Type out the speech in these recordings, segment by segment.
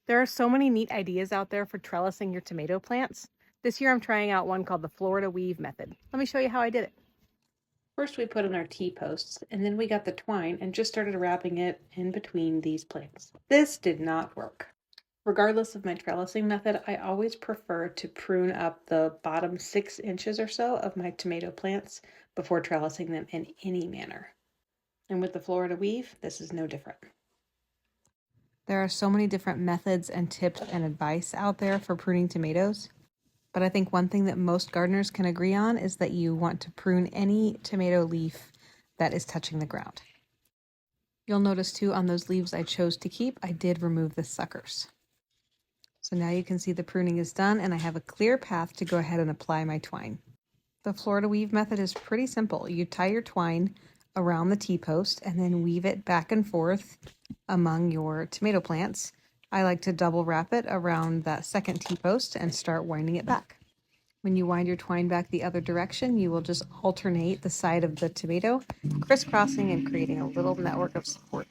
There are so many neat ideas out there for trellising your tomato plants. This year I'm trying out one called the Florida weave method. Let me show you how I did it. First we put in our T-posts, and then we got the twine and just started wrapping it in between these plants. This did not work. Regardless of my trellising method, I always prefer to prune up the bottom 6 inches or so of my tomato plants before trellising them in any manner. And with the Florida weave, this is no different. There are so many different methods and tips and advice out there for pruning tomatoes, but I think one thing that most gardeners can agree on is that you want to prune any tomato leaf that is touching the ground. You'll notice too on those leaves I chose to keep, I did remove the suckers. So now you can see the pruning is done and I have a clear path to go ahead and apply my twine. The Florida weave method is pretty simple. You tie your twine around the T-post and then weave it back and forth among your tomato plants. I like to double wrap it around that second T-post and start winding it back. When you wind your twine back the other direction, you will just alternate the side of the tomato, crisscrossing and creating a little network of support.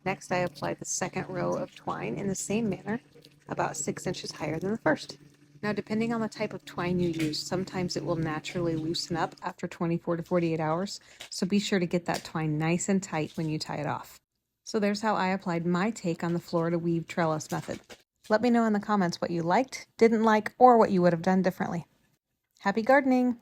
Next, I apply the second row of twine in the same manner, about 6 inches higher than the first. Now, depending on the type of twine you use, sometimes it will naturally loosen up after 24 to 48 hours, so be sure to get that twine nice and tight when you tie it off. So there's how I applied my take on the Florida weave trellis method. Let me know in the comments what you liked, didn't like, or what you would have done differently. Happy gardening!